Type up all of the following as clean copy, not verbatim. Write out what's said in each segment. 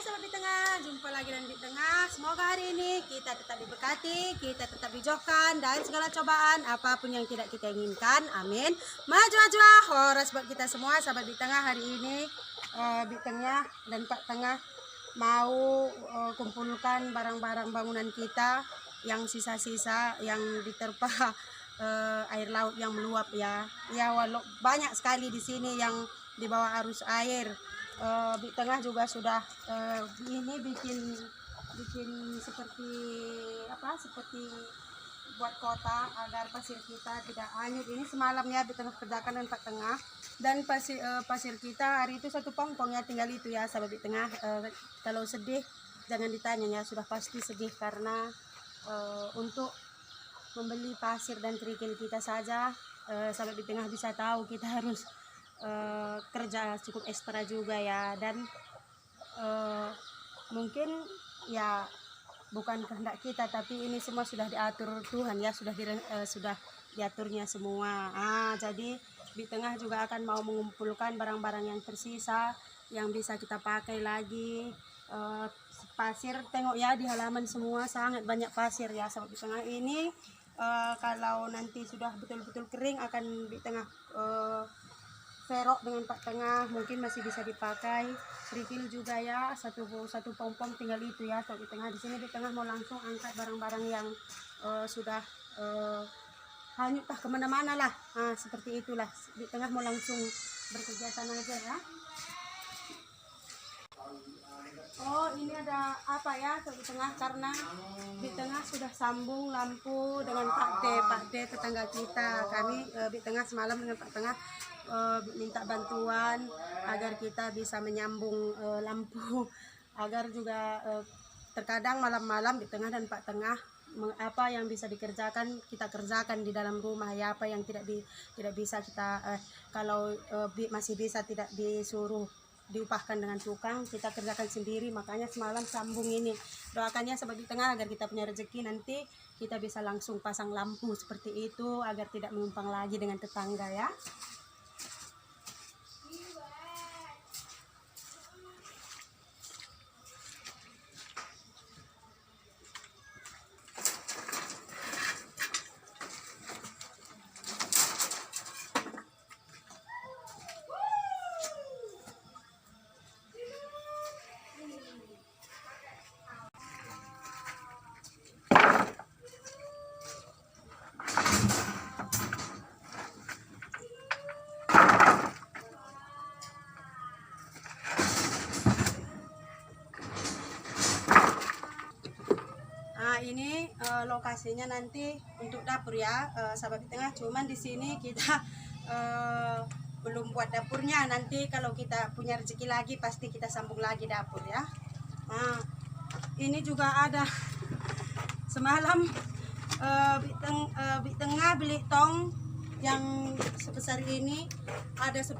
Sobat di Tengah, jumpa lagi dan di Tengah. Semoga hari ini kita tetap diberkati, kita tetap dijauhkan dari segala cobaan apapun yang tidak kita inginkan. Amin. Maju horas buat kita semua Sobat di Tengah. Hari ini di Tengah dan Pak Tengah mau kumpulkan barang-barang bangunan kita yang sisa-sisa yang diterpa air laut yang meluap ya. Ya walau banyak sekali di sini yang di bawah arus air. Di Tengah juga sudah ini bikin seperti seperti buat kota agar pasir kita tidak hanyut. Ini semalam ya di Tengah kerjakan dan Pak Tengah, dan pasir kita hari itu satu pongpong ya, tinggal itu ya Sahabat di Tengah. Kalau sedih jangan ditanya ya, sudah pasti sedih karena untuk membeli pasir dan kerikil kita saja Sahabat di Tengah bisa tahu kita harus kerja cukup ekstra juga ya, dan mungkin ya bukan kehendak kita, tapi ini semua sudah diatur Tuhan ya, sudah diaturnya semua. Jadi di Tengah juga akan mau mengumpulkan barang-barang yang tersisa yang bisa kita pakai lagi. Pasir tengok ya di halaman semua sangat banyak pasir ya Sahabat di Tengah ini. Kalau nanti sudah betul-betul kering akan di Tengah serok dengan Pak Tengah, mungkin masih bisa dipakai. Refill juga ya, satu pom-pom tinggal itu ya Sobat di Tengah. Di sini di Tengah mau langsung angkat barang-barang yang sudah hanyut kemana-mana lah. Seperti itulah di Tengah mau langsung berkegiatan aja ya. Oh ini ada apa ya Sobat di Tengah, karena di Tengah sudah sambung lampu dengan Pak D tetangga kita. Kami di Tengah semalam dengan Pak Tengah minta bantuan agar kita bisa menyambung lampu, agar juga terkadang malam-malam di Tengah dan Pak Tengah apa yang bisa dikerjakan kita kerjakan di dalam rumah ya, apa yang tidak bisa kita kalau masih bisa tidak disuruh diupahkan dengan tukang, kita kerjakan sendiri. Makanya semalam sambung ini. Doakannya Sobat di Tengah agar kita punya rezeki, nanti kita bisa langsung pasang lampu seperti itu agar tidak menumpang lagi dengan tetangga ya. Ini lokasinya nanti untuk dapur ya Sahabat di Tengah. Cuman di sini kita belum buat dapurnya. Nanti kalau kita punya rezeki lagi pasti kita sambung lagi dapur ya. Ini juga ada semalam di Tengah beli tong yang sebesar ini ada 10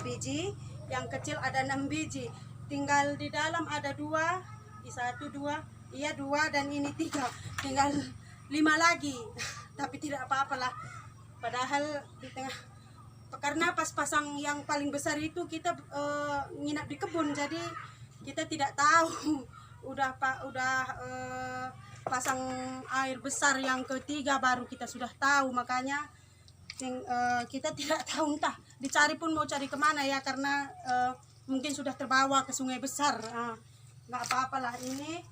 biji, yang kecil ada 6 biji. Tinggal di dalam ada 2, di 1 2. Iya 2 dan ini 3, tinggal 5 lagi. Tapi tidak apa-apalah. Padahal di Tengah karena pas pasang yang paling besar itu kita nginap di kebun, jadi kita tidak tahu. Udah pasang air besar yang ketiga baru kita sudah tahu. Makanya kita tidak tahu, entah dicari pun mau cari kemana ya, karena mungkin sudah terbawa ke sungai besar. Nggak apa-apalah. Ini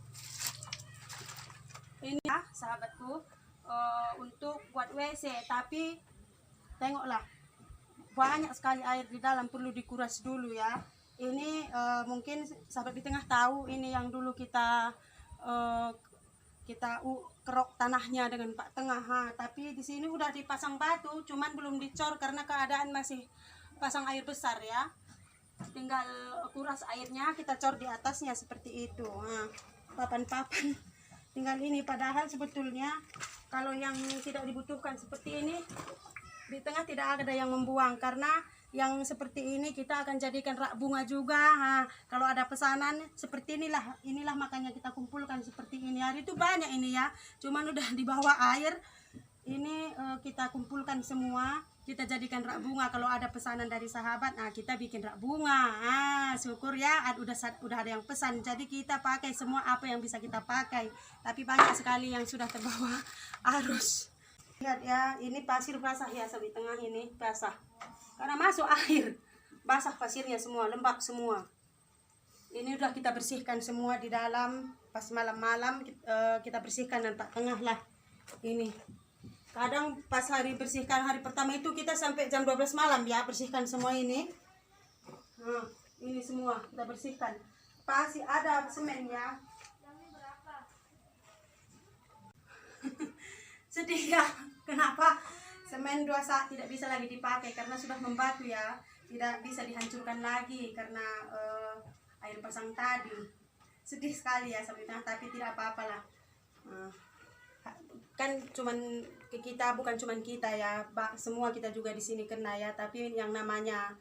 ya sahabatku untuk buat WC, tapi tengoklah banyak sekali air di dalam, perlu dikuras dulu ya. Ini mungkin Sahabat di Tengah tahu ini yang dulu kita kerok tanahnya dengan Pak Tengah. Tapi di sini udah dipasang batu, cuman belum dicor karena keadaan masih pasang air besar ya. Tinggal kuras airnya, kita cor di atasnya seperti itu. Papan-papan tinggal ini. Padahal sebetulnya kalau yang tidak dibutuhkan seperti ini di Tengah tidak ada yang membuang, karena yang seperti ini kita akan jadikan rak bunga juga. Kalau ada pesanan seperti inilah makanya kita kumpulkan seperti ini. Hari itu banyak ini ya, cuman udah di bawah air Ini kita kumpulkan semua, kita jadikan rak bunga. Kalau ada pesanan dari sahabat, nah kita bikin rak bunga. Syukur ya, udah ada yang pesan. Jadi kita pakai semua apa yang bisa kita pakai. Tapi banyak sekali yang sudah terbawa arus. Lihat ya, ini pasir basah ya, di tengah ini basah. Karena masuk air, basah pasirnya semua, lembab semua. Ini udah kita bersihkan semua di dalam. Pas malam-malam kita bersihkan dan pak tengah lah. Ini kadang pas hari bersihkan hari pertama itu kita sampai jam 12 malam ya bersihkan semua ini. Nah, ini semua kita bersihkan. Pasti ada semen ya. Sedih ya. Kenapa? Semen 2 saat tidak bisa lagi dipakai karena sudah membatu ya. Tidak bisa dihancurkan lagi karena air pasang tadi. Sedih sekali ya Sabina, tapi tidak apa-apalah. Kan cuman kita, bukan cuman kita ya, semua kita juga di sini kena ya, tapi yang namanya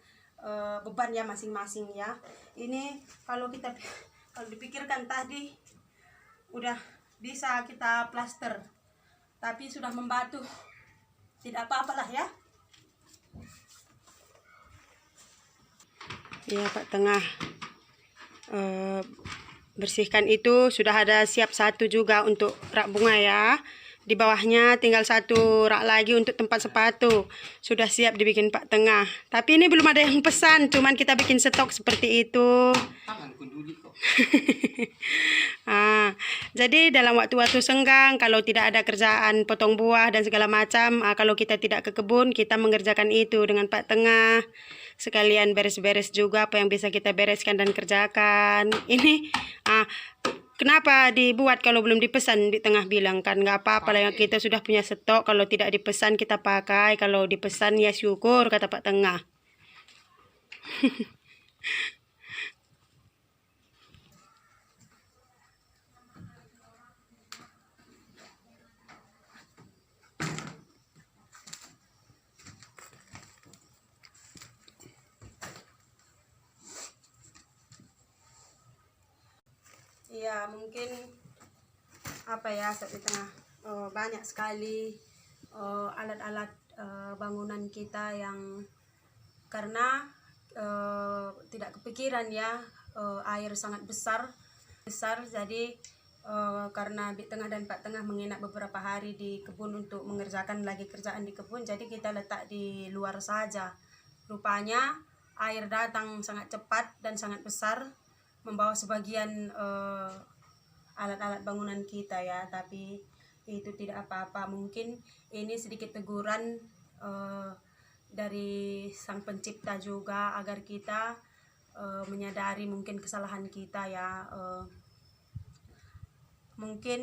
beban ya masing-masing ya. Ini kalau dipikirkan tadi udah bisa kita plaster, tapi sudah membatu. Tidak apa-apalah ya. Ya Pak Tengah bersihkan itu sudah ada siap satu juga untuk rak bunga ya. Di bawahnya tinggal satu rak lagi untuk tempat sepatu. Sudah siap dibikin Pak Tengah. Tapi ini belum ada yang pesan, cuman kita bikin stok seperti itu. Jadi dalam waktu-waktu senggang, kalau tidak ada kerjaan potong buah dan segala macam, kalau kita tidak ke kebun, kita mengerjakan itu dengan Pak Tengah. Sekalian beres-beres juga apa yang bisa kita bereskan dan kerjakan. Ini kenapa dibuat kalau belum dipesan? Di Tengah bilang kan nggak apa-apa lah, yang kita sudah punya stok. Kalau tidak dipesan kita pakai, kalau dipesan ya syukur, kata Pak Tengah. Iya, mungkin apa ya, di Tengah banyak sekali alat-alat bangunan kita yang karena tidak kepikiran ya, air sangat besar, jadi karena di Tengah dan Pak Tengah menginap beberapa hari di kebun untuk mengerjakan lagi kerjaan di kebun, jadi kita letak di luar saja. Rupanya air datang sangat cepat dan sangat besar, membawa sebagian alat-alat bangunan kita ya, tapi itu tidak apa-apa. Mungkin ini sedikit teguran dari Sang Pencipta juga, agar kita menyadari mungkin kesalahan kita ya. Mungkin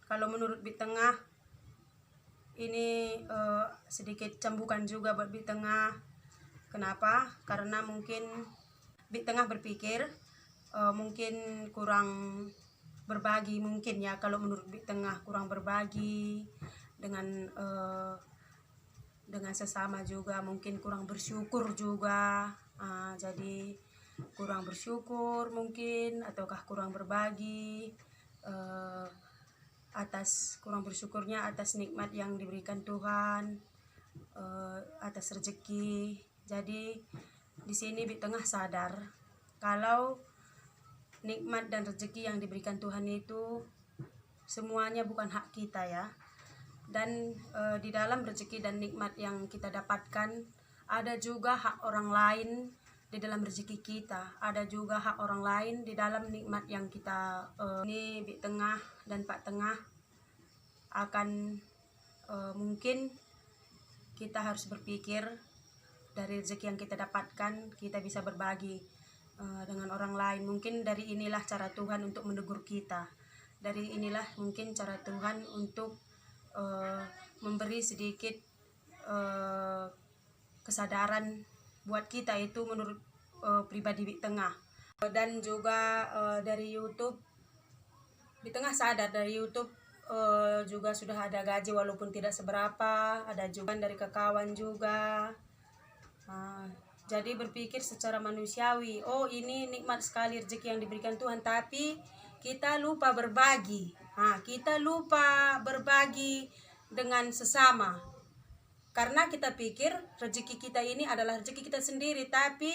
kalau menurut Bit Tengah ini sedikit cambukan juga buat Bit Tengah. Kenapa? Karena mungkin Bit Tengah berpikir mungkin kurang berbagi, mungkin ya, kalau menurut Bit Tengah kurang berbagi dengan sesama juga, mungkin kurang bersyukur juga. Jadi kurang bersyukur mungkin, ataukah kurang berbagi kurang bersyukurnya atas nikmat yang diberikan Tuhan, atas rezeki. Jadi di sini Bit Tengah sadar kalau nikmat dan rezeki yang diberikan Tuhan itu semuanya bukan hak kita ya. Dan di dalam rezeki dan nikmat yang kita dapatkan, ada juga hak orang lain di dalam rezeki kita, ada juga hak orang lain di dalam nikmat yang kita ini Bit Tengah dan Pak Tengah akan mungkin kita harus berpikir dari rezeki yang kita dapatkan, kita bisa berbagi dengan orang lain. Mungkin dari inilah cara Tuhan untuk menegur kita. Dari inilah mungkin cara Tuhan untuk memberi sedikit kesadaran buat kita, itu menurut pribadi Bit Tengah. Dan juga dari YouTube, Bit Tengah sadar dari YouTube juga sudah ada gaji walaupun tidak seberapa, ada juga dari kawan juga. Jadi berpikir secara manusiawi, oh ini nikmat sekali rezeki yang diberikan Tuhan, tapi kita lupa berbagi. Kita lupa berbagi dengan sesama. Karena kita pikir rezeki kita ini adalah rezeki kita sendiri, tapi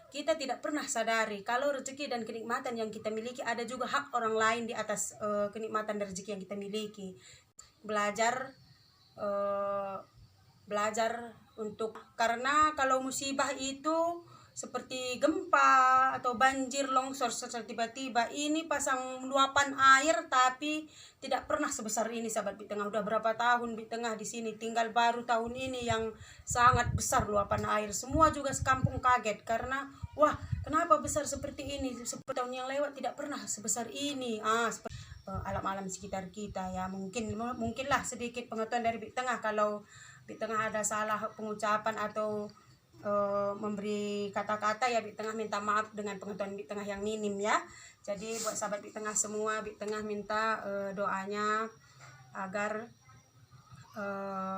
kita tidak pernah sadari kalau rezeki dan kenikmatan yang kita miliki ada juga hak orang lain di atas kenikmatan dan rezeki yang kita miliki. Belajar untuk, karena kalau musibah itu seperti gempa atau banjir, longsor secara tiba-tiba, ini pasang luapan air tapi tidak pernah sebesar ini sahabat Bitengah. Udah berapa tahun Bitengah di sini, tinggal baru tahun ini yang sangat besar luapan air. Semua juga sekampung kaget karena wah, kenapa besar seperti ini? Seperti tahun yang lewat tidak pernah sebesar ini. Alam-alam sekitar kita ya, mungkinlah sedikit pengetahuan dari Bitengah. Kalau Bitengah ada salah pengucapan atau memberi kata-kata ya, Bitengah minta maaf dengan pengetahuan Bitengah yang minim ya. Jadi buat sahabat Bitengah semua, Bitengah minta doanya agar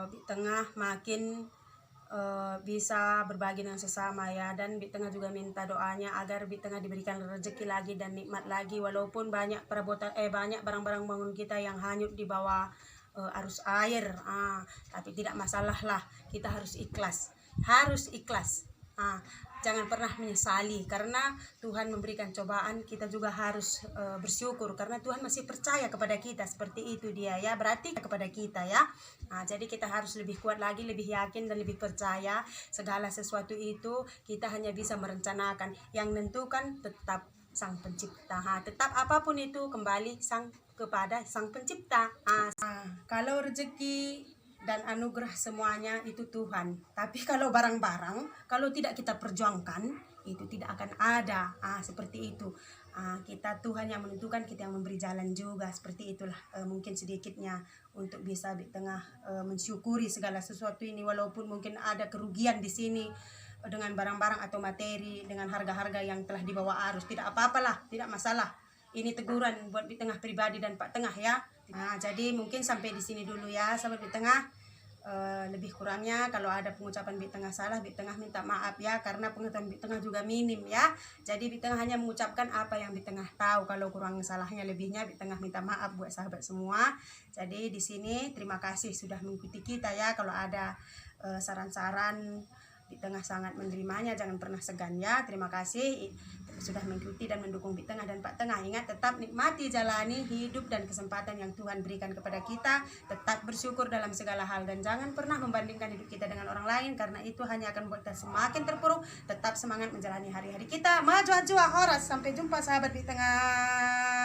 Bitengah makin bisa berbagi dengan sesama ya. Dan Bitengah juga minta doanya agar Bitengah diberikan rezeki lagi dan nikmat lagi, walaupun banyak perabotan banyak barang-barang bangun kita yang hanyut di bawah arus air, tapi tidak masalah lah, kita harus ikhlas. Jangan pernah menyesali, karena Tuhan memberikan cobaan, kita juga harus bersyukur karena Tuhan masih percaya kepada kita. Seperti itu dia ya, berarti kepada kita ya. Jadi kita harus lebih kuat lagi, lebih yakin dan lebih percaya. Segala sesuatu itu kita hanya bisa merencanakan, yang menentukan tetap Sang Pencipta. Tetap apapun itu kembali kepada Sang Pencipta. Kalau rezeki dan anugerah semuanya itu Tuhan, tapi kalau barang-barang, kalau tidak kita perjuangkan, itu tidak akan ada. Seperti itu. Kita, Tuhan yang menentukan, kita yang memberi jalan juga. Seperti itulah mungkin sedikitnya untuk bisa di tengah mensyukuri segala sesuatu ini, walaupun mungkin ada kerugian di sini dengan barang-barang atau materi, dengan harga-harga yang telah dibawa arus. Tidak apa-apalah, tidak masalah. Ini teguran buat Bitengah pribadi dan Pak Tengah ya. Jadi mungkin sampai di sini dulu ya sahabat Bitengah. Lebih kurangnya kalau ada pengucapan Bitengah salah, Bitengah minta maaf ya, karena pengetahuan Bitengah juga minim ya. Jadi Bitengah hanya mengucapkan apa yang Bitengah tahu. Kalau kurang salahnya lebihnya Bitengah minta maaf buat sahabat semua. Jadi di sini terima kasih sudah mengikuti kita ya. Kalau ada saran-saran, Bitengah sangat menerimanya, jangan pernah segan ya. Terima kasih sudah mengikuti dan mendukung Bitengah dan Pak Tengah. Ingat, tetap nikmati jalani hidup dan kesempatan yang Tuhan berikan kepada kita. Tetap bersyukur dalam segala hal dan jangan pernah membandingkan hidup kita dengan orang lain, karena itu hanya akan membuat kita semakin terpuruk. Tetap semangat menjalani hari-hari kita. Maju horas. Sampai jumpa sahabat Bitengah.